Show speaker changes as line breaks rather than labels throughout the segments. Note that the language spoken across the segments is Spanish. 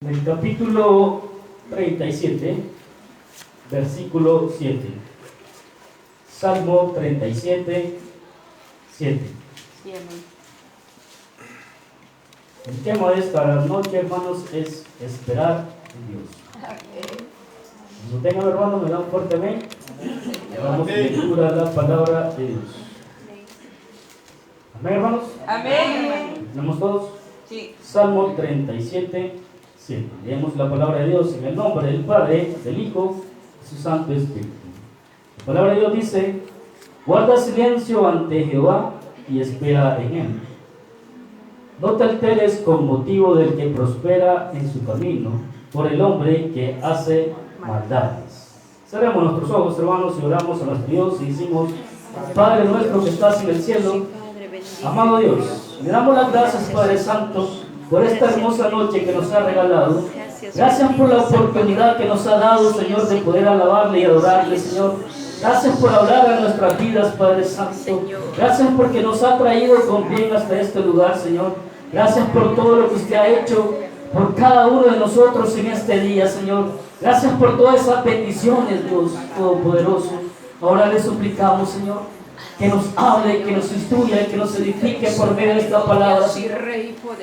En el capítulo 37, versículo 7. Salmo 37, 7. El tema de esta noche, hermanos, es esperar en Dios. Cuando tengan, hermanos, me dan un fuerte amén. Vamos a lectura la palabra de Dios. Amén, hermanos.
Amén.
¿Tenemos todos?
Sí.
Salmo 37, 7. Leemos la palabra de Dios en el nombre del Padre, del Hijo y su Santo Espíritu. La palabra de Dios dice: guarda silencio ante Jehová y espera en él. No te alteres con motivo del que prospera en su camino, por el hombre que hace maldades. Cerremos nuestros ojos, hermanos, y oramos a nuestro Dios y decimos: Padre nuestro que estás en el cielo, amado Dios, le damos las gracias, Padre Santo, por esta hermosa noche que nos ha regalado. Gracias por la oportunidad que nos ha dado, Señor, de poder alabarle y adorarle, Señor. Gracias por hablar a nuestras vidas, Padre Santo. Gracias porque nos ha traído con bien hasta este lugar, Señor. Gracias por todo lo que usted ha hecho por cada uno de nosotros en este día, Señor. Gracias por todas esas bendiciones, Dios Todopoderoso. Ahora le suplicamos, Señor, que nos hable, que nos instruya, que nos edifique por medio de esta palabra.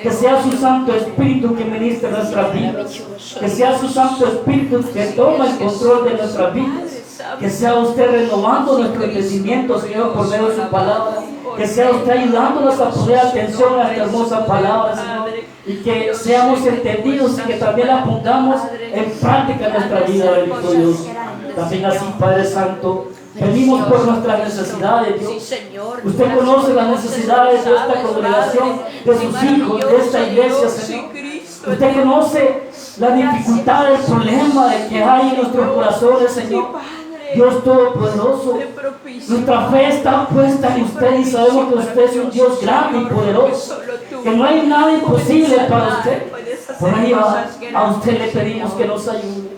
Que sea su Santo Espíritu que ministre nuestras vidas. Que sea su Santo Espíritu que toma el control de nuestras vidas. Que sea usted renovando nuestro entendimiento, Señor, por medio de su palabra. Que sea usted ayudándonos a poner atención a esta hermosa palabra, Señor. Y que seamos entendidos y que también la pongamos en práctica en nuestra vida, bendito Dios. También así, Padre Santo, venimos por nuestras necesidades, Dios. Usted conoce las necesidades de esta congregación, de sus hijos, de esta iglesia, Señor. Usted conoce la dificultad, el problema que hay en nuestros corazones, Señor. Dios Todopoderoso, nuestra fe está puesta en usted y sabemos que usted es un Dios grande y poderoso, que no hay nada imposible para usted. Por ahí a usted le pedimos que nos ayude,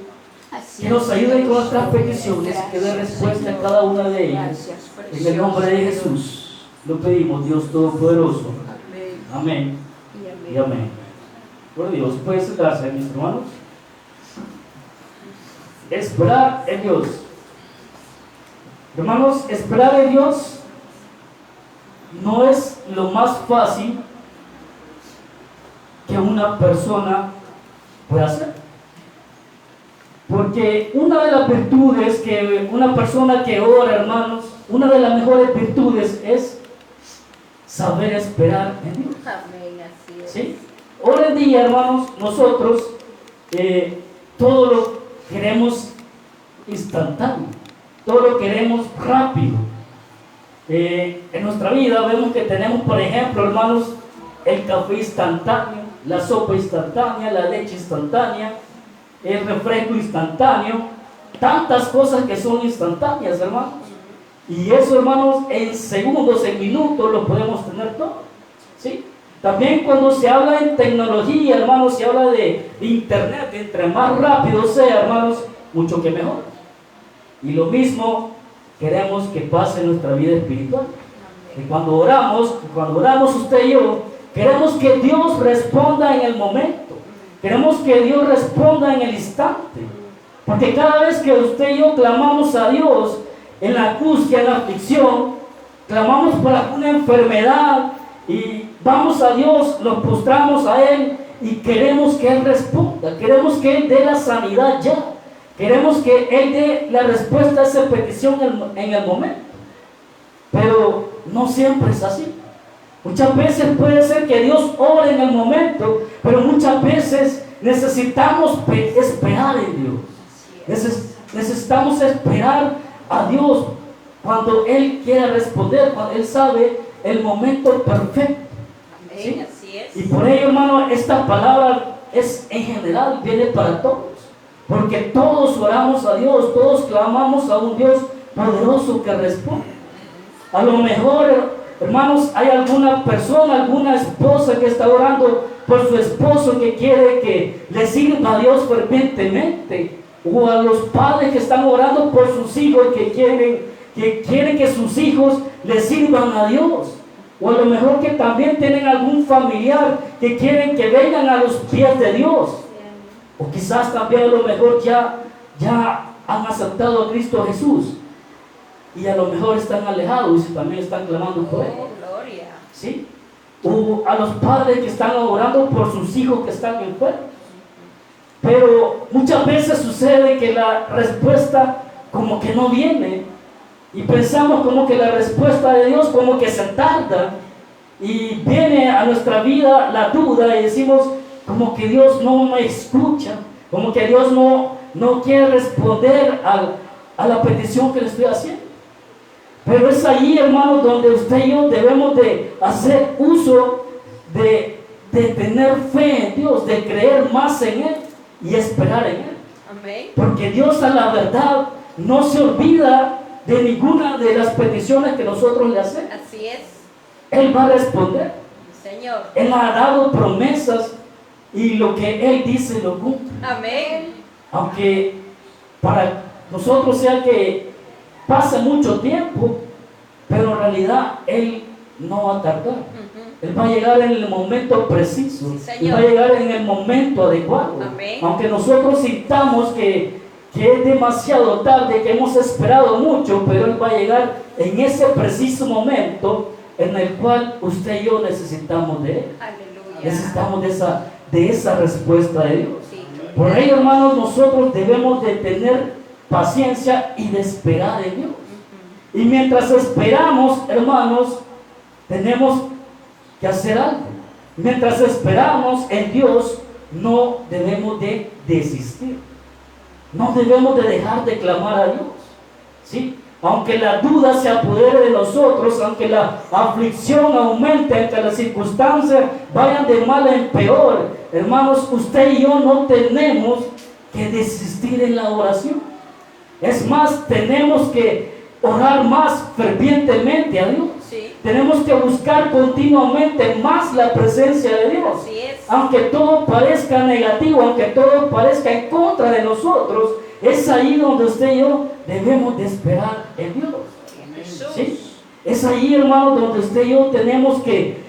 que nos ayude con nuestras peticiones, que dé respuesta a cada una de ellas. En el nombre de Jesús lo pedimos, Dios Todopoderoso. Amén y amén. Por Dios, puede sentarse, mis hermanos. Esperar en Dios. Hermanos, esperar en Dios no es lo más fácil que una persona puede hacer. Porque una de las virtudes que una persona que ora, hermanos, una de las mejores virtudes es saber esperar en Dios.
Amén, así es.
¿Sí? Hoy en día, hermanos, nosotros todo lo queremos instantáneo, todo lo queremos rápido. En nuestra vida vemos que tenemos, por ejemplo, hermanos, el café instantáneo, la sopa instantánea, la leche instantánea, el refresco instantáneo, tantas cosas que son instantáneas, hermanos. Y eso, hermanos, en segundos, en minutos lo podemos tener todo, ¿sí? También cuando se habla en tecnología, hermanos, se habla de internet, entre más rápido sea, hermanos, mucho que mejor. Y lo mismo queremos que pase en nuestra vida espiritual. Que cuando oramos usted y yo, queremos que Dios responda en el momento. Queremos que Dios responda en el instante. Porque cada vez que usted y yo clamamos a Dios en la angustia, en la aflicción, clamamos por alguna enfermedad y vamos a Dios, nos postramos a Él y queremos que Él responda. Queremos que Él dé la sanidad ya. Queremos que Él dé la respuesta a esa petición en el momento. Pero no siempre es así. Muchas veces puede ser que Dios ore en el momento, pero muchas veces necesitamos esperar en Dios. Necesitamos esperar a Dios cuando Él quiera responder, cuando Él sabe el momento perfecto. ¿Sí?
Así es.
Y por ello, hermano, esta palabra es en general, viene para todos. Porque todos oramos a Dios, todos clamamos a un Dios poderoso que responde. A lo mejor, hermanos, hay alguna persona, alguna esposa que está orando por su esposo que quiere que le sirva a Dios fervientemente. O a los padres que están orando por sus hijos que quieren que sus hijos le sirvan a Dios. O a lo mejor que también tienen algún familiar que quieren que vengan a los pies de Dios. O quizás también a lo mejor ya han aceptado a Cristo Jesús y a lo mejor están alejados y también están clamando por Él.
Oh, gloria.
¿Sí? O a los padres que están orando por sus hijos que están enfermos. Pero muchas veces sucede que la respuesta como que no viene y pensamos como que la respuesta de Dios como que se tarda y viene a nuestra vida la duda y decimos como que Dios no me escucha, como que Dios no quiere responder a la petición que le estoy haciendo. Pero es ahí, hermanos, donde usted y yo debemos de hacer uso de tener fe en Dios, de creer más en Él y esperar en Él.
Amén.
Porque Dios, a la verdad, no se olvida de ninguna de las peticiones que nosotros le hacemos.
Así es.
Él va a responder.
Señor.
Él ha dado promesas y lo que Él dice lo cumple.
Amén.
Aunque para nosotros sea que pase mucho tiempo, pero en realidad Él no va a tardar. Él va a llegar en el momento preciso.
Sí,
Él va a llegar en el momento adecuado.
Amén.
Aunque nosotros sintamos que es demasiado tarde, que hemos esperado mucho, pero Él va a llegar en ese preciso momento en el cual usted y yo necesitamos de Él.
Aleluya.
Necesitamos de esa respuesta de Dios.
Sí.
Por ello, hermanos, nosotros debemos de tener paciencia y de esperar en Dios. Y mientras esperamos, hermanos, tenemos que hacer algo. Mientras esperamos en Dios, no debemos de desistir. No debemos de dejar de clamar a Dios. ¿Sí? Aunque la duda se apodere de nosotros, aunque la aflicción aumente, aunque las circunstancias vayan de mal en peor, hermanos, usted y yo no tenemos que desistir en la oración. Es más, tenemos que orar más fervientemente a Dios.
Sí.
Tenemos que buscar continuamente más la presencia de Dios.
Así es.
Aunque todo parezca negativo, aunque todo parezca en contra de nosotros, es ahí donde usted y yo debemos de esperar en Dios.
Jesús.
¿Sí? Es ahí, hermanos, donde usted y yo tenemos que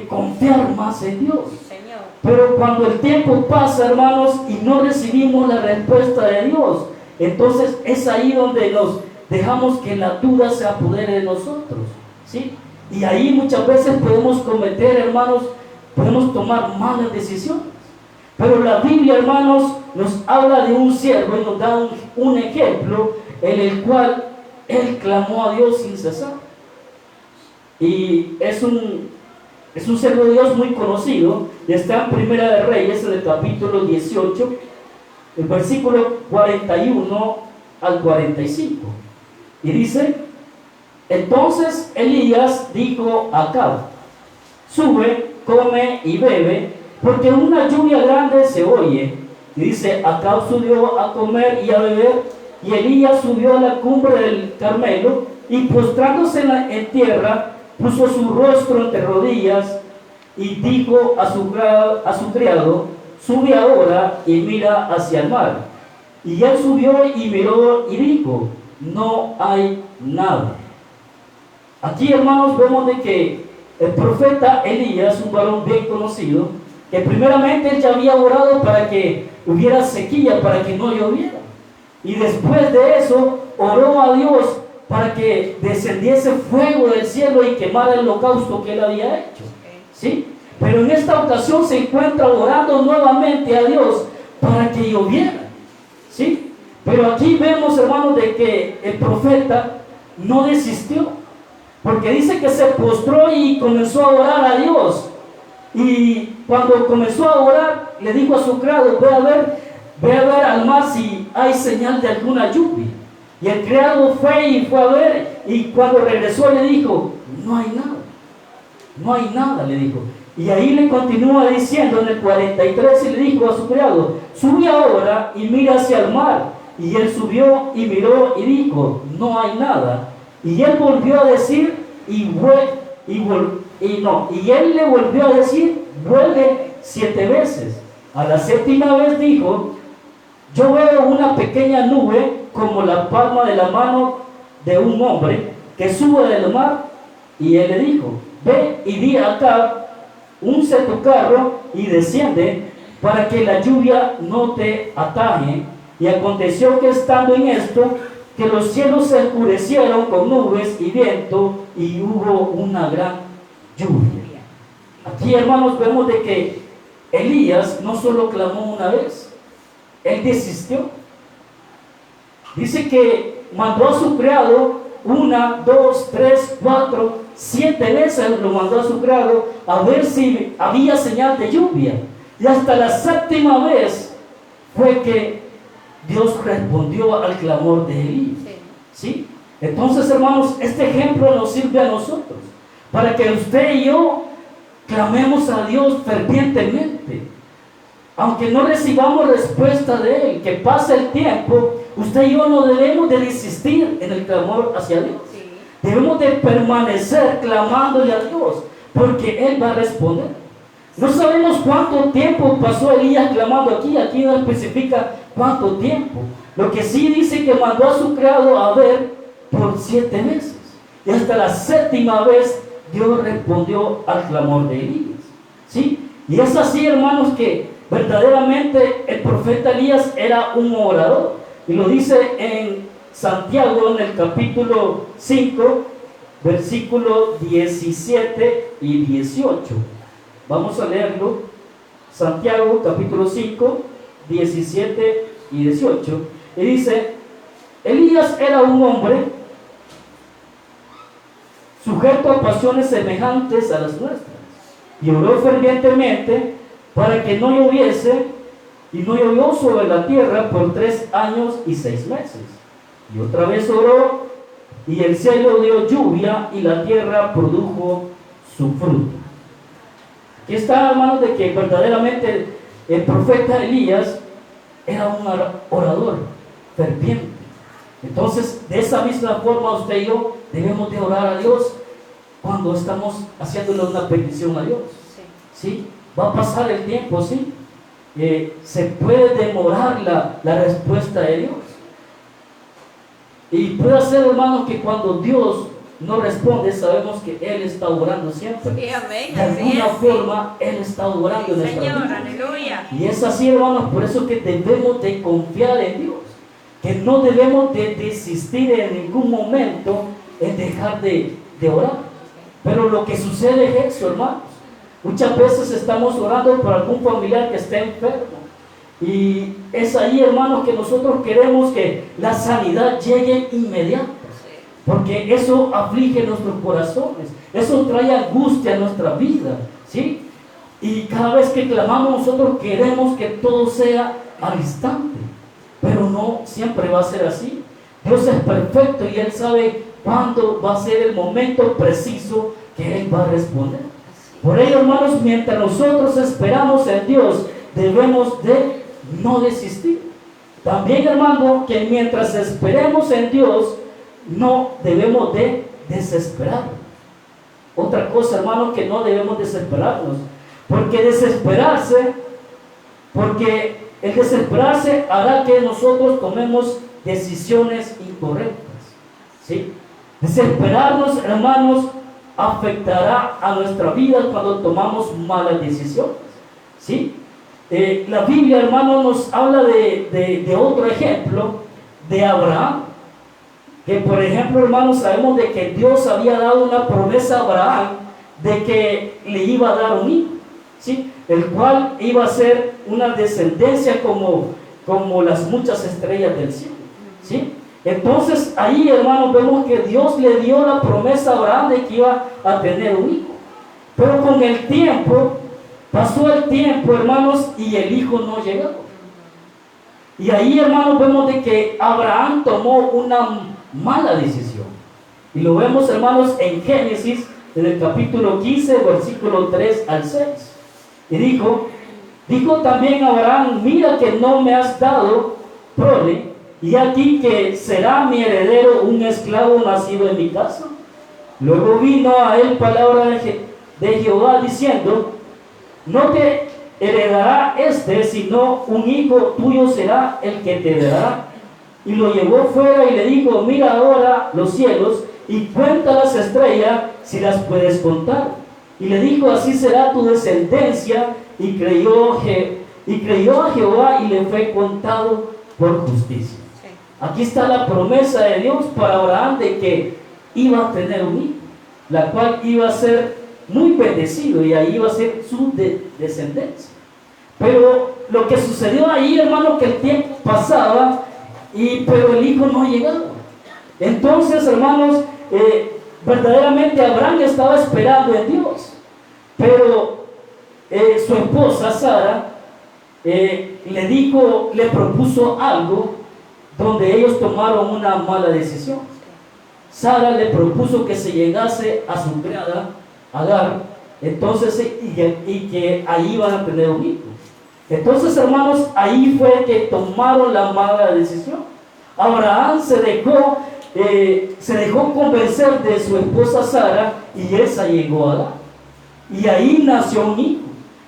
confiar más en Dios.
Señor.
Pero cuando el tiempo pasa, hermanos, y no recibimos la respuesta de Dios, entonces es ahí donde nos dejamos que la duda se apodere de nosotros. ¿Sí? Y ahí muchas veces podemos cometer, hermanos, podemos tomar malas decisiones. Pero la Biblia, hermanos, nos habla de un siervo y nos da un ejemplo en el cual él clamó a Dios sin cesar. Y es un siervo de Dios muy conocido, y está en Primera de Reyes, en el capítulo 18, el versículo 41 al 45. Y dice: entonces Elías dijo a Acab: sube, come y bebe, porque una lluvia grande se oye. Y dice: Acab subió a comer y a beber, y Elías subió a la cumbre del Carmelo, y postrándose en tierra, puso su rostro entre rodillas, y dijo a su criado: sube ahora y mira hacia el mar. Y él subió y miró y dijo: no hay nada. Aquí, hermanos, vemos de que el profeta Elías, un varón bien conocido, que primeramente él ya había orado para que hubiera sequía, para que no lloviera. Y después de eso, oró a Dios para que descendiese fuego del cielo y quemara el holocausto que él había hecho. ¿Sí? Pero en esta ocasión se encuentra orando nuevamente a Dios para que lloviera. ¿Sí? Pero aquí vemos, hermanos, de que el profeta no desistió. Porque dice que se postró y comenzó a orar a Dios. Y cuando comenzó a orar, le dijo a su criado: ve a ver al mar si hay señal de alguna lluvia. Y el criado fue a ver, y cuando regresó le dijo: no hay nada. No hay nada, le dijo. Y ahí le continúa diciendo en el 43, y le dijo a su criado: sube ahora y mira hacia el mar. Y él subió y miró y dijo: no hay nada. Y él volvió a decir, y él le volvió a decir: vuelve 7 veces. A la 7ª vez dijo: yo veo una pequeña nube como la palma de la mano de un hombre que sube del mar. Y él le dijo: ve y di a Acab: unce tu carro y desciende, para que la lluvia no te ataje. Y aconteció que estando en esto, que los cielos se oscurecieron con nubes y viento, y hubo una gran lluvia. Aquí, hermanos, vemos de que Elías no solo clamó una vez, él desistió. Dice que mandó a su criado 1, 2, 3, 4, 7 veces lo mandó a su criado a ver si había señal de lluvia. Y hasta la 7ª vez fue que Dios respondió al clamor de Elías. ¿Sí? Entonces, hermanos, este ejemplo nos sirve a nosotros para que usted y yo clamemos a Dios fervientemente. Aunque no recibamos respuesta de Él, que pase el tiempo, usted y yo no debemos de desistir en el clamor hacia Dios. Debemos de permanecer clamándole a Dios, porque Él va a responder. No sabemos cuánto tiempo pasó Elías clamando aquí no especifica cuánto tiempo. Lo que sí dice que mandó a su criado a ver por 7 veces. Y hasta la 7ª vez Dios respondió al clamor de Elías. ¿Sí? Y es así, hermanos, que verdaderamente el profeta Elías era un orador. Y lo dice en Santiago, en el capítulo 5, versículos 17 y 18. Vamos a leerlo. Santiago, capítulo 5, 17 y 18. Y dice: Elías era un hombre sujeto a pasiones semejantes a las nuestras, y oró fervientemente para que no lloviese, y no llovió sobre la tierra por 3 años y 6 meses. Y otra vez oró, y el cielo dio lluvia, y la tierra produjo su fruto. Aquí está, hermanos, de que verdaderamente el profeta Elías era un orador ferviente. Entonces, de esa misma forma, usted y yo debemos de orar a Dios cuando estamos haciéndole una petición a Dios. ¿Sí? Va a pasar el tiempo, sí. Se puede demorar la respuesta de Dios. Y puede ser, hermanos, que cuando Dios no responde, sabemos que Él está obrando siempre.
Sí, amén.
De alguna forma, Él está obrando en nuestra
Señor,
vida.
aleluya.
Y es así, hermanos, por eso que debemos de confiar en Dios. Que no debemos de desistir en ningún momento en dejar de orar. Pero lo que sucede es eso, hermanos. Muchas veces estamos orando por algún familiar que esté enfermo. Y es ahí, hermanos, que nosotros queremos que la sanidad llegue inmediata. Porque eso aflige nuestros corazones. Eso trae angustia a nuestra vida. ¿Sí? Y cada vez que clamamos, nosotros queremos que todo sea al instante. Pero no siempre va a ser así. Dios es perfecto y Él sabe cuándo va a ser el momento preciso que Él va a responder. Por ello, hermanos, mientras nosotros esperamos en Dios, debemos de no desistir. También, hermano, que mientras esperemos en Dios, no debemos de desesperar. Otra cosa, hermano, que no debemos desesperarnos. Porque el desesperarse hará que nosotros tomemos decisiones incorrectas. ¿Sí? Desesperarnos, hermanos, afectará a nuestra vida cuando tomamos malas decisiones. ¿Sí? La Biblia, hermano, nos habla de otro ejemplo, de Abraham. Que, por ejemplo, hermanos, sabemos de que Dios había dado una promesa a Abraham de que le iba a dar un hijo. ¿Sí? El cual iba a ser una descendencia como las muchas estrellas del cielo. ¿Sí? Entonces ahí, hermanos, vemos que Dios le dio la promesa a Abraham de que iba a tener un hijo. Pero con el tiempo, pasó el tiempo, hermanos, y el hijo no llegó. Y ahí, hermanos, vemos de que Abraham tomó una mala decisión. Y lo vemos, hermanos, en Génesis, en el capítulo 15, versículo 3 al 6. Y dijo también Abraham: mira que no me has dado prole, y aquí que será mi heredero un esclavo nacido en mi casa. Luego vino a él palabra de Jehová diciendo: no te heredará sino un hijo tuyo será el que te heredará. Y lo llevó fuera y le dijo: mira ahora los cielos y cuenta las estrellas si las puedes contar. Y le dijo: así será tu descendencia. Y creyó y creyó a Jehová y le fue contado por justicia.
Sí.
Aquí está la promesa de Dios para Abraham de que iba a tener un hijo, la cual iba a ser muy bendecido y ahí iba a ser su descendencia. Pero lo que sucedió ahí, hermano, que el tiempo pasaba, pero el hijo no llegaba. Entonces, hermanos, verdaderamente Abraham estaba esperando en Dios, pero su esposa Sara le propuso algo donde ellos tomaron una mala decisión. Sara le propuso que se llegase a su criada Agar, entonces, y que ahí iban a tener un hijo. Entonces, hermanos, ahí fue que tomaron la mala decisión. Abraham se dejó convencer de su esposa Sara y esa llegó a Agar. Y ahí nació un hijo.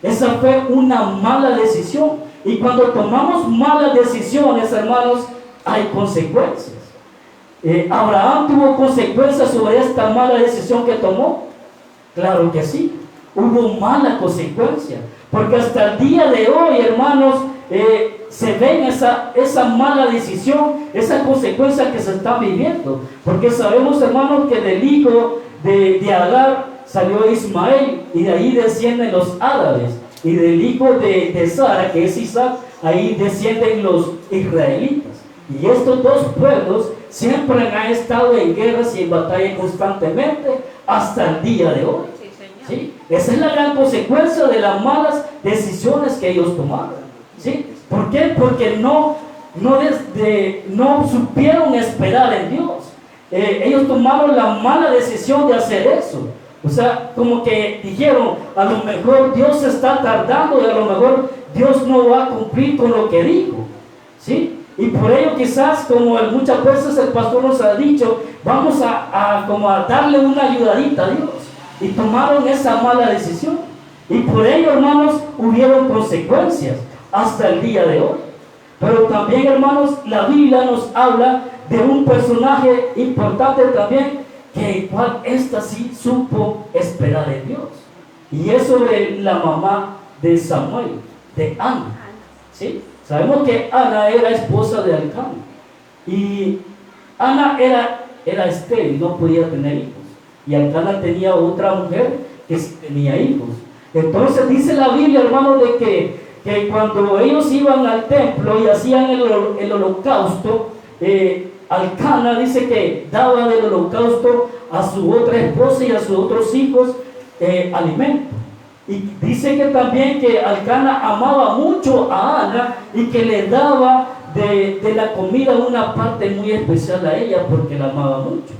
Esa fue una mala decisión. Y cuando tomamos malas decisiones, hermanos, hay consecuencias. ¿Abraham tuvo consecuencias sobre esta mala decisión que tomó? Claro que sí. Hubo mala consecuencia. Porque hasta el día de hoy, hermanos, se ven esa mala decisión, esa consecuencia que se está viviendo. Porque sabemos, hermanos, que del hijo de Agar salió Ismael y de ahí descienden los árabes. Y del hijo de Sara, que es Isaac, ahí descienden los israelitas. Y estos dos pueblos siempre han estado en guerras y en batalla constantemente hasta el día de hoy.
Sí, Señor.
¿Sí? Esa es la gran consecuencia de las malas decisiones que ellos tomaron. ¿Sí? ¿Por qué? Porque no supieron esperar en Dios. Ellos tomaron la mala decisión de hacer eso. O sea, como que dijeron, a lo mejor Dios se está tardando y a lo mejor Dios no va a cumplir con lo que dijo. ¿Sí? Y por ello quizás, como muchas veces el pastor nos ha dicho, vamos a darle una ayudadita a Dios. Y tomaron esa mala decisión. Y por ello, hermanos, hubieron consecuencias hasta el día de hoy. Pero también, hermanos, la Biblia nos habla de un personaje importante también, que igual esta sí supo esperar en Dios. Y es sobre la mamá de Samuel, de Ana. ¿Sí? Sabemos que Ana era esposa de Elcana. Y Ana era estéril, no podía tener hijos. Y Elcana tenía otra mujer que sí tenía hijos. Entonces dice la Biblia, hermano, de que cuando ellos iban al templo y hacían el holocausto, Elcana dice que daba del holocausto a su otra esposa y a sus otros hijos alimento. Y dice que también que Elcana amaba mucho a Ana y que le daba de la comida una parte muy especial a ella porque la amaba mucho.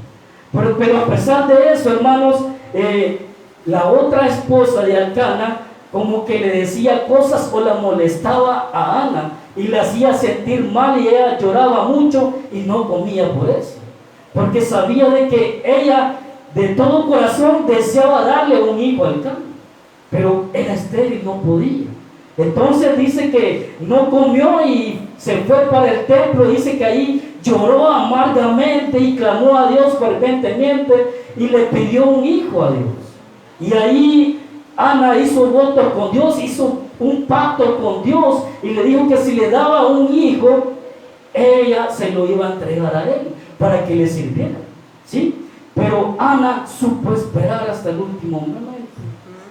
Pero a pesar de eso, hermanos, la otra esposa de Elcana como que le decía cosas o la molestaba a Ana y la hacía sentir mal y ella lloraba mucho y no comía por eso. Porque sabía de que ella de todo corazón deseaba darle un hijo a Elcana, pero era estéril, no podía. Entonces dice que no comió y se fue para el templo. Dice que ahí lloró amargamente y clamó a Dios ferventemente y le pidió un hijo a Dios. Y ahí Ana hizo voto con Dios, hizo un pacto con Dios y le dijo que si le daba un hijo, ella se lo iba a entregar a él para que le sirviera. ¿Sí? Pero Ana supo esperar hasta el último momento.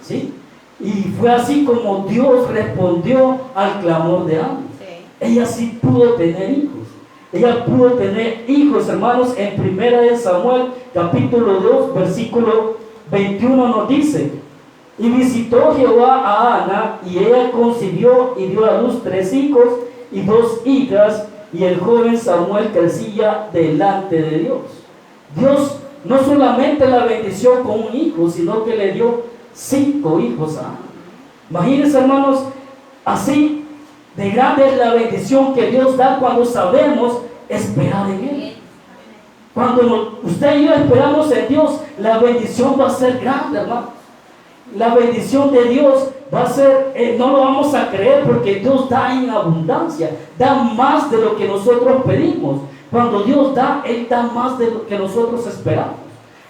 ¿Sí? Y fue así como Dios respondió al clamor de Ana.
Sí.
Ella sí pudo tener hijos. Ella pudo tener hijos, hermanos. En 1 Samuel capítulo 2 versículo 21 nos dice: y visitó Jehová a Ana, y ella concibió y dio a luz 3 hijos y 2 hijas, y el joven Samuel crecía delante de Dios. Dios no solamente la bendició con un hijo, sino que le dio 5 hijos a Ana. Imagínense, hermanos, así de grande es la bendición que Dios da cuando sabemos esperar en Él. Cuando usted y yo esperamos en Dios, la bendición va a ser grande, hermano. La bendición de Dios va a ser, no lo vamos a creer porque Dios da en abundancia, da más de lo que nosotros pedimos. Cuando Dios da, Él da más de lo que nosotros esperamos.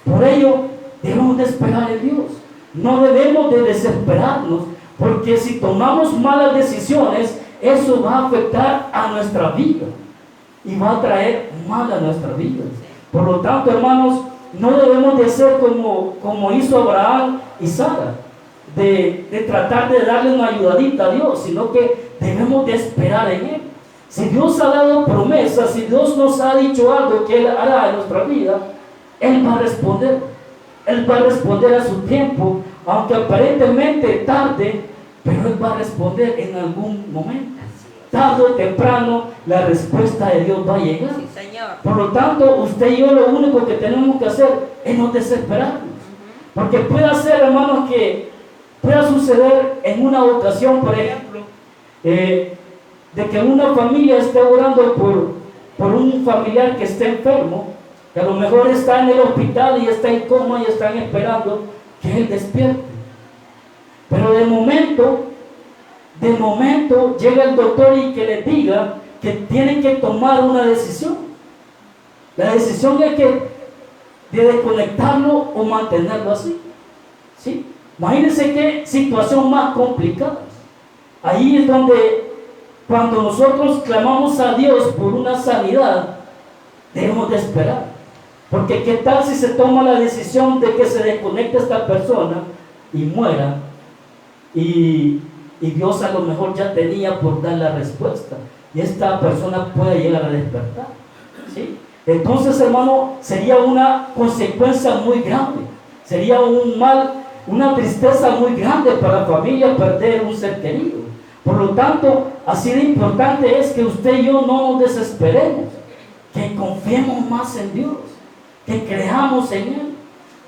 Por ello, debemos de esperar en Dios. No debemos de desesperarnos Porque si tomamos malas decisiones, eso va a afectar a nuestra vida y va a traer mal a nuestra vida. Por lo tanto, hermanos, no debemos de ser como hizo Abraham y Sara, de tratar de darle una ayudadita a Dios, sino que debemos de esperar en Él. Si Dios ha dado promesas, si Dios nos ha dicho algo que Él hará en nuestra vida, Él va a responder. Él va a responder a su tiempo, aunque aparentemente tarde, pero Él va a responder en algún momento. Tarde o temprano, la respuesta de Dios va a llegar.
Sí, Señor.
Por lo tanto, usted y yo lo único que tenemos que hacer es no desesperarnos. Porque puede ser, hermanos, que pueda suceder en una ocasión, por ejemplo, de que una familia esté orando por un familiar que esté enfermo, que a lo mejor está en el hospital y está en coma y están esperando que él despierte. Pero de momento llega el doctor y que le diga que tienen que tomar una decisión. La decisión es de desconectarlo o mantenerlo así. ¿Sí? Imagínense qué situación más complicada. Ahí es donde, cuando nosotros clamamos a Dios por una sanidad, debemos de esperar. Porque qué tal si se toma la decisión de que se desconecte esta persona y muera, y Dios a lo mejor ya tenía por dar la respuesta, y esta persona puede llegar a despertar. ¿Sí? Entonces, hermano, sería una consecuencia muy grande, sería una tristeza muy grande para la familia perder un ser querido. Por lo tanto, así de importante es que usted y yo no nos desesperemos, que confiemos más en Dios, que creamos en Él.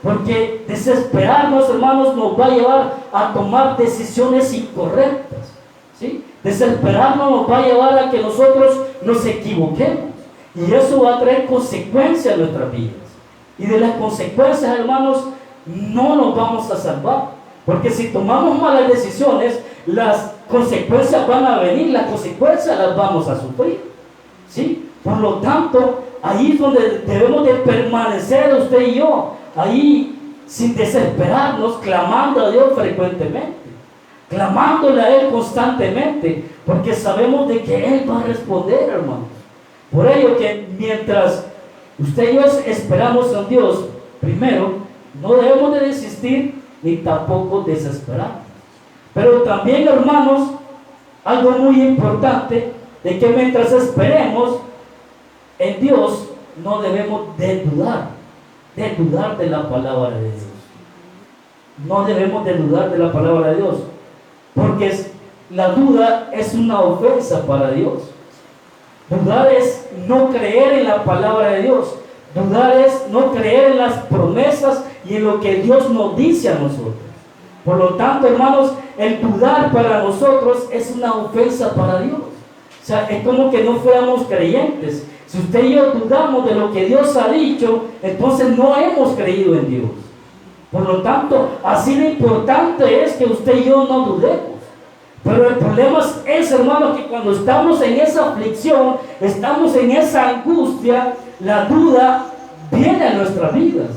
Porque desesperarnos, hermanos, nos va a llevar a tomar decisiones incorrectas. ¿Sí? Desesperarnos nos va a llevar a que nosotros nos equivoquemos. Y eso va a traer consecuencias en nuestras vidas. Y de las consecuencias, hermanos, no nos vamos a salvar. Porque si tomamos malas decisiones, las consecuencias van a venir, las consecuencias las vamos a sufrir. ¿Sí? Por lo tanto, ahí es donde debemos de permanecer usted y yo, ahí sin desesperarnos, clamando a Dios frecuentemente, clamándole a Él constantemente, porque sabemos de que Él va a responder, hermanos. Por ello que mientras usted y yo esperamos en Dios, primero, no debemos de desistir ni tampoco desesperar. Pero también, hermanos, algo muy importante, de que mientras esperemos en Dios, no debemos de dudar de la palabra de Dios. No debemos de dudar de la palabra de Dios, porque la duda es una ofensa para Dios. Dudar es no creer en la palabra de Dios. Dudar es no creer en las promesas y en lo que Dios nos dice a nosotros. Por lo tanto, hermanos, el dudar para nosotros es una ofensa para Dios. O sea, es como que no fuéramos creyentes. Si usted y yo dudamos de lo que Dios ha dicho, entonces no hemos creído en Dios. Por lo tanto, así de importante es que usted y yo no dudemos. Pero el problema es, hermanos, que cuando estamos en esa aflicción, estamos en esa angustia, la duda viene a nuestras vidas.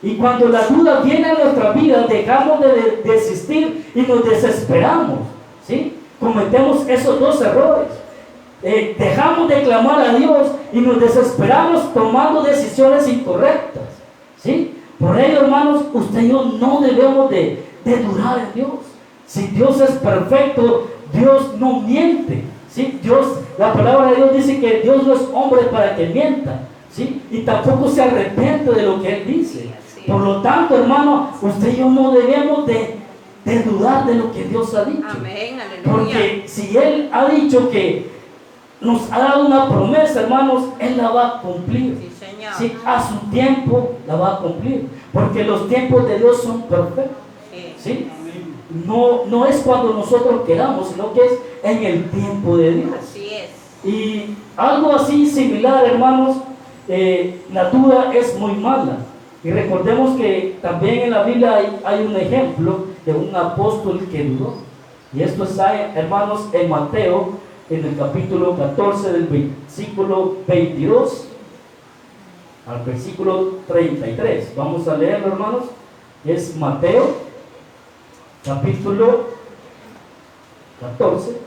Y cuando la duda viene a nuestra vida, dejamos de desistir y nos desesperamos. ¿Sí? Cometemos esos dos errores. Dejamos de clamar a Dios y nos desesperamos tomando decisiones incorrectas. ¿Sí? Por ello, hermanos, usted y yo no debemos de dudar en Dios. Si Dios es perfecto, Dios no miente. ¿Sí? La palabra de Dios dice que Dios no es hombre para que mienta. ¿Sí? Y tampoco se arrepiente de lo que Él dice. Por lo tanto, hermano, usted y yo no debemos de dudar de lo que Dios ha dicho.
Amén, aleluya.
Porque si Él ha dicho que nos ha dado una promesa, hermanos, Él la va a cumplir.
Sí, Señor.
Sí, a su tiempo la va a cumplir. Porque los tiempos de Dios son perfectos. ¿Sí? No es cuando nosotros queramos, sino que es en el tiempo de Dios.
Así es.
Y algo así similar, hermanos, la duda es muy mala. Y recordemos que también en la Biblia hay un ejemplo de un apóstol que dudó. Y esto está, hermanos, en Mateo, en el capítulo 14, del versículo 22 al versículo 33. Vamos a leerlo, hermanos. Es Mateo, capítulo 14.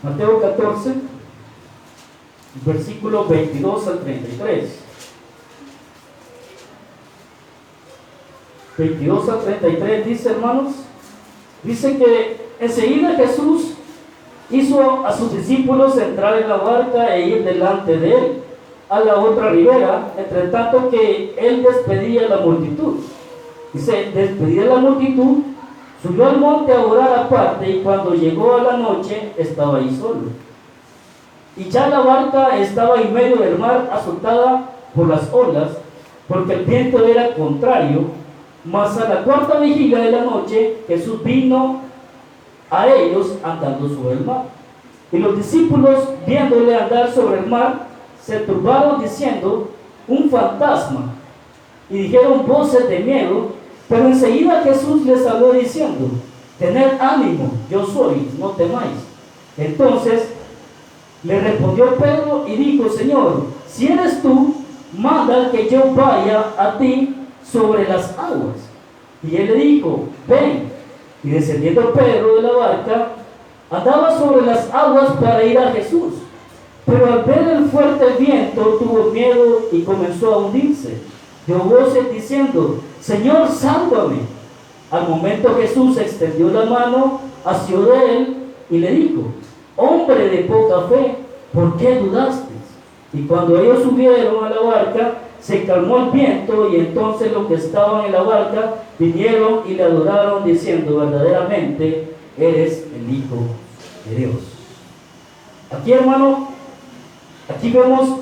Mateo 14, versículos 22 al 33. 22 al 33 dice, hermanos, dice que enseguida Jesús hizo a sus discípulos entrar en la barca e ir delante de él a la otra ribera, entre tanto que él despedía a la multitud. Dice, despedía a la multitud, subió al monte a orar aparte, y cuando llegó a la noche estaba ahí solo. Y ya la barca estaba en medio del mar, azotada por las olas, porque el viento era contrario. Mas a la cuarta vigilia de la noche, Jesús vino a ellos andando sobre el mar. Y los discípulos, viéndole andar sobre el mar, se turbaron diciendo, un fantasma. Y dijeron voces de miedo, pero enseguida Jesús les habló diciendo, tened ánimo, yo soy, no temáis. Entonces le respondió Pedro y dijo, Señor, si eres tú, manda que yo vaya a ti sobre las aguas. Y él le dijo, ven. Y descendiendo Pedro de la barca, andaba sobre las aguas para ir a Jesús. Pero al ver el fuerte viento, tuvo miedo y comenzó a hundirse. Dio voces diciendo, Señor, sálvame. Al momento Jesús extendió la mano, asió de él y le dijo, hombre de poca fe, ¿por qué dudaste? Y cuando ellos subieron a la barca, se calmó el viento, y entonces los que estaban en la barca vinieron y le adoraron diciendo, verdaderamente eres el Hijo de Dios. Aquí, hermano, aquí vemos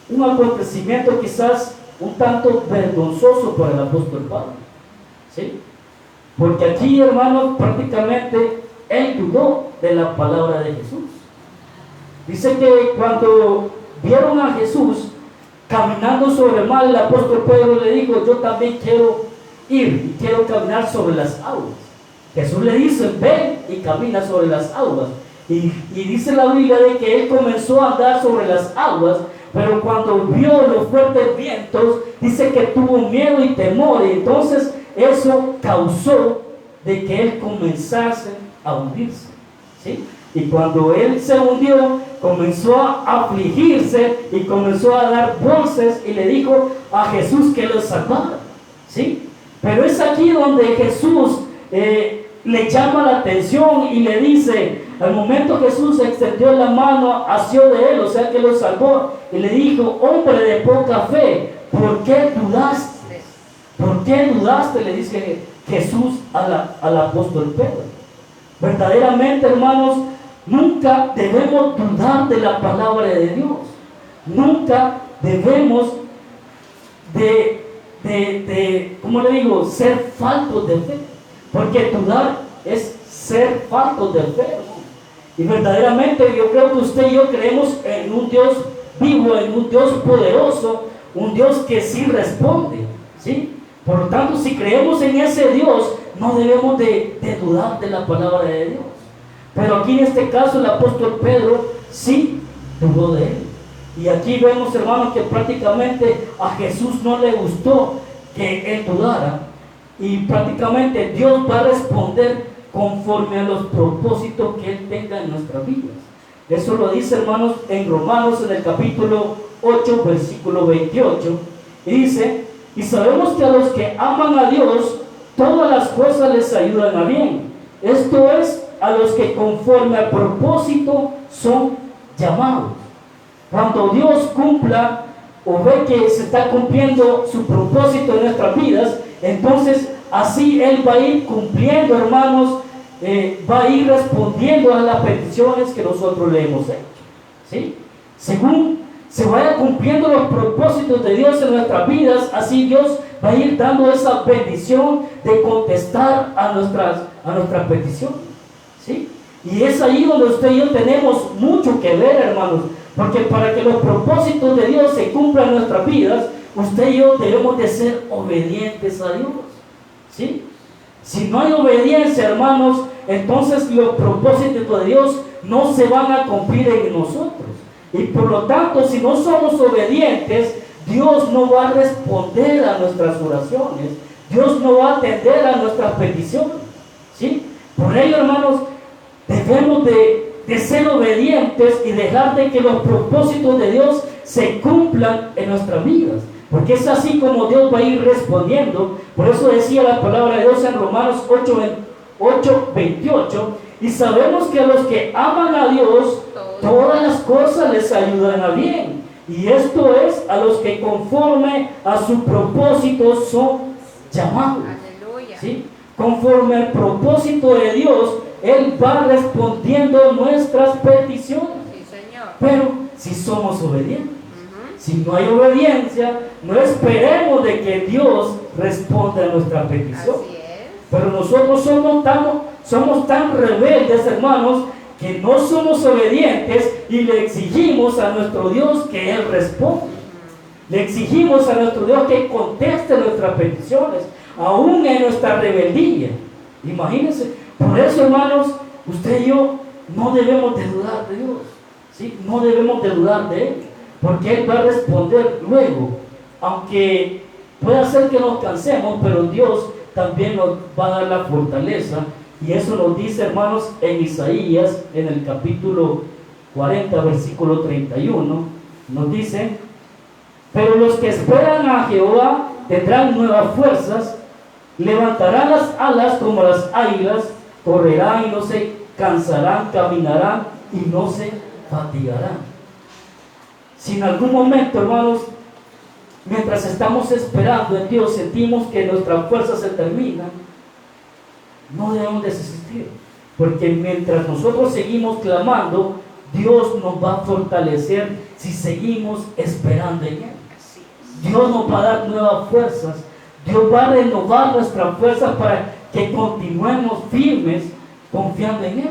un acontecimiento quizás un tanto vergonzoso para el apóstol Pablo, ¿sí? Porque aquí, hermano, prácticamente él dudó de la palabra de Jesús. Dice que cuando vieron a Jesús caminando sobre el mar, el apóstol Pedro le dijo, yo también quiero ir y quiero caminar sobre las aguas. Jesús le dice, ven y camina sobre las aguas. Y dice la Biblia de que él comenzó a andar sobre las aguas, pero cuando vio los fuertes vientos, dice que tuvo miedo y temor, y entonces eso causó de que él comenzase a hundirse, ¿sí? Y cuando él se hundió, comenzó a afligirse y comenzó a dar voces y le dijo a Jesús que lo salvara, ¿sí? Pero es aquí donde Jesús le llama la atención y le dice, al momento Jesús extendió la mano, asió de él, o sea que lo salvó, y le dijo, hombre de poca fe, ¿por qué dudaste? ¿Por qué dudaste? Le dice Jesús al apóstol Pedro. Verdaderamente, hermanos, nunca debemos dudar de la palabra de Dios. Nunca debemos ¿cómo le digo? Ser faltos de fe. Porque dudar es ser faltos de fe, hermano. Y verdaderamente yo creo que usted y yo creemos en un Dios vivo, en un Dios poderoso, un Dios que sí responde, ¿sí? Por lo tanto, si creemos en ese Dios, no debemos de dudar de la palabra de Dios. Pero aquí en este caso el apóstol Pedro sí dudó de él. Y aquí vemos, hermanos, que prácticamente a Jesús no le gustó que él dudara. Y prácticamente Dios va a responder conforme a los propósitos que Él tenga en nuestras vidas. Eso lo dice, hermanos, en Romanos, en el capítulo 8, versículo 28. Y dice, y sabemos que a los que aman a Dios, todas las cosas les ayudan a bien. Esto es, a los que conforme al propósito son llamados. Cuando Dios cumpla o ve que se está cumpliendo su propósito en nuestras vidas, entonces así Él va a ir cumpliendo, hermanos, va a ir respondiendo a las peticiones que nosotros le hemos hecho, ¿sí? Según se vaya cumpliendo los propósitos de Dios en nuestras vidas, así Dios va a ir dando esa bendición de contestar a nuestras peticiones, ¿sí? Y es ahí donde usted y yo tenemos mucho que ver, hermanos, porque para que los propósitos de Dios se cumplan en nuestras vidas, usted y yo debemos de ser obedientes a Dios, ¿sí? Si no hay obediencia, hermanos, entonces los propósitos de Dios no se van a cumplir en nosotros. Y por lo tanto, si no somos obedientes, Dios no va a responder a nuestras oraciones. Dios no va a atender a nuestras peticiones, ¿sí? Por ello, hermanos, debemos de ser obedientes y dejar de que los propósitos de Dios se cumplan en nuestras vidas, porque es así como Dios va a ir respondiendo. Por eso decía la palabra de Dios en Romanos 8:28, y sabemos que a los que aman a Dios, todas las cosas les ayudan a bien, y esto es a los que conforme a su propósito son llamados.
Aleluya.
¿Sí? Conforme al propósito de Dios, Él va respondiendo nuestras peticiones.
Sí, Señor.
Pero si somos obedientes, si no hay obediencia, no esperemos de que Dios responda a nuestra petición.
Así es.
Pero nosotros somos tan rebeldes, hermanos, que no somos obedientes y le exigimos a nuestro Dios que Él responda. Le exigimos a nuestro Dios que conteste nuestras peticiones, aún en nuestra rebeldía. Imagínense. Por eso, hermanos, usted y yo no debemos de dudar de Dios, ¿sí? No debemos de dudar de Él, porque Él va a responder luego. Aunque pueda ser que nos cansemos, pero Dios también nos va a dar la fortaleza. Y eso nos dice, hermanos, en Isaías, en el capítulo 40, versículo 31, nos dice: pero los que esperan a Jehová tendrán nuevas fuerzas, levantarán las alas como las águilas, correrán y no se cansarán, caminarán y no se fatigarán. Si en algún momento, hermanos, mientras estamos esperando en Dios, sentimos que nuestras fuerzas se terminan, no debemos desistir, porque mientras nosotros seguimos clamando, Dios nos va a fortalecer si seguimos esperando en Él. Dios nos va a dar nuevas fuerzas. Dios va a renovar nuestras fuerzas para que continuemos firmes confiando en Él,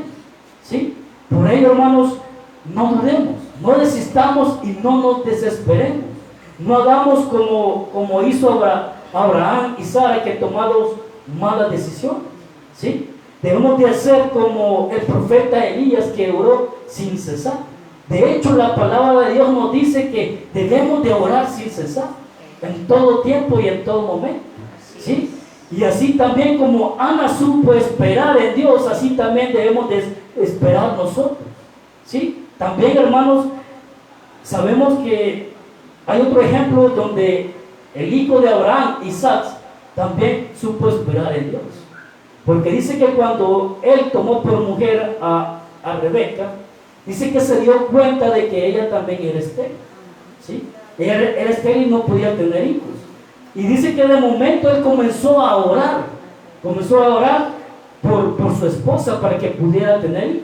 ¿sí? Por ello, hermanos, no dudemos, no desistamos y no nos desesperemos. No hagamos como hizo Abraham y Sara, que tomaron malas decisiones, ¿sí? Debemos de hacer como el profeta Elías, que oró sin cesar. De hecho, la palabra de Dios nos dice que debemos de orar sin cesar, en todo tiempo y en todo momento, ¿sí? Y así también como Ana supo esperar en Dios, así también debemos de esperar nosotros, ¿sí? También, hermanos, sabemos que hay otro ejemplo donde el hijo de Abraham, Isaac, también supo esperar en Dios. Porque dice que cuando él tomó por mujer a Rebeca, dice que se dio cuenta de que ella también era estéril, ¿sí? Ella era estéril y no podía tener hijos. Y dice que de momento él comenzó a orar por su esposa para que pudiera tener hijos.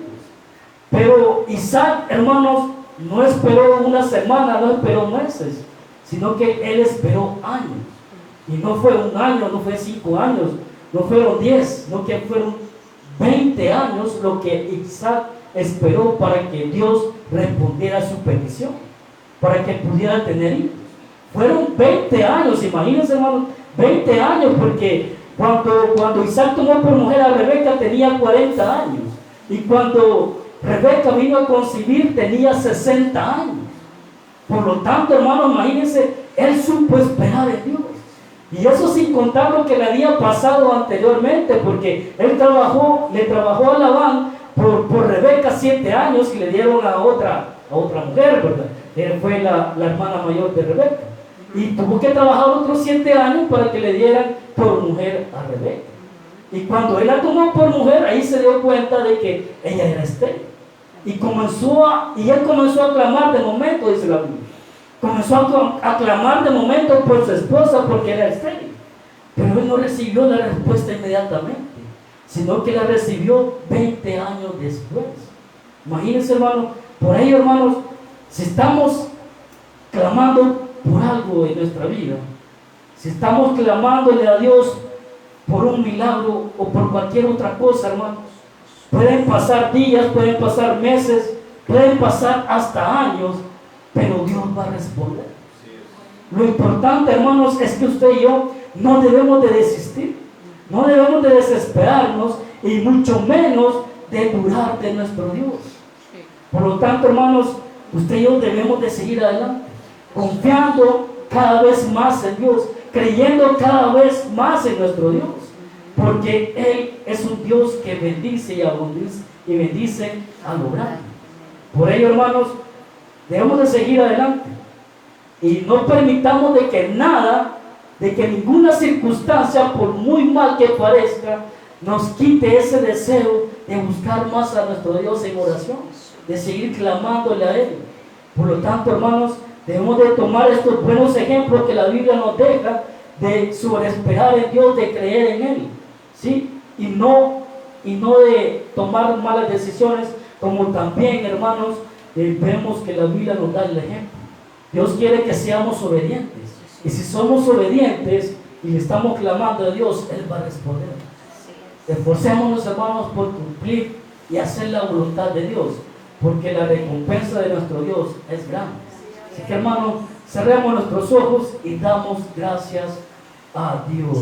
Pero Isaac, hermanos, no esperó una semana, no esperó meses, sino que él esperó años. Y no fue un año, no fue 5 años, no fueron 10, no que fueron 20 años lo que Isaac esperó para que Dios respondiera a su petición, para que pudiera tener hijos. Fueron 20 años, imagínense, hermanos, 20 años, porque cuando Isaac tomó por mujer a Rebeca tenía 40 años, y cuando Rebeca vino a concebir tenía 60 años. Por lo tanto, hermanos, imagínense, él supo esperar en Dios. Y eso sin contar lo que le había pasado anteriormente, porque él le trabajó a Labán por Rebeca 7 años, y le dieron a otra mujer, ¿verdad? Él fue la hermana mayor de Rebeca. Y tuvo que trabajar otros 7 años para que le dieran por mujer a Rebeca. Y cuando él la tomó por mujer, ahí se dio cuenta de que ella era estéril. Y él comenzó a clamar de momento, dice la Biblia. Comenzó a clamar de momento por su esposa porque era estéril. Pero él no recibió la respuesta inmediatamente, sino que la recibió 20 años después. Imagínense, hermanos. Por ello, hermanos, si estamos clamando por algo en nuestra vida, si estamos clamándole a Dios por un milagro o por cualquier otra cosa, hermanos, pueden pasar días, pueden pasar meses, pueden pasar hasta años, pero Dios va a responder. Lo importante, hermanos, es que usted y yo no debemos de desistir, no debemos de desesperarnos, y mucho menos de dudar de nuestro Dios. Por lo tanto, hermanos, usted y yo debemos de seguir adelante, confiando cada vez más en Dios, creyendo cada vez más en nuestro Dios. porque Él es un Dios que bendice y bendice a lo grande. Por ello, hermanos, debemos de seguir adelante y no permitamos de que nada, de que ninguna circunstancia, por muy mal que parezca, nos quite ese deseo de buscar más a nuestro Dios en oración, de seguir clamándole a Él. Por lo tanto, hermanos, debemos de tomar estos buenos ejemplos que la Biblia nos deja de sobreesperar en Dios, de creer en Él, ¿sí? Y no de tomar malas decisiones, como también, hermanos, vemos que la Biblia nos da el ejemplo. Dios quiere que seamos obedientes, y si somos obedientes y le estamos clamando a Dios, Él va a responder. Esforcémonos, hermanos, por cumplir y hacer la voluntad de Dios, porque la recompensa de nuestro Dios es grande. Así que, hermanos, cerremos nuestros ojos y damos gracias a Dios.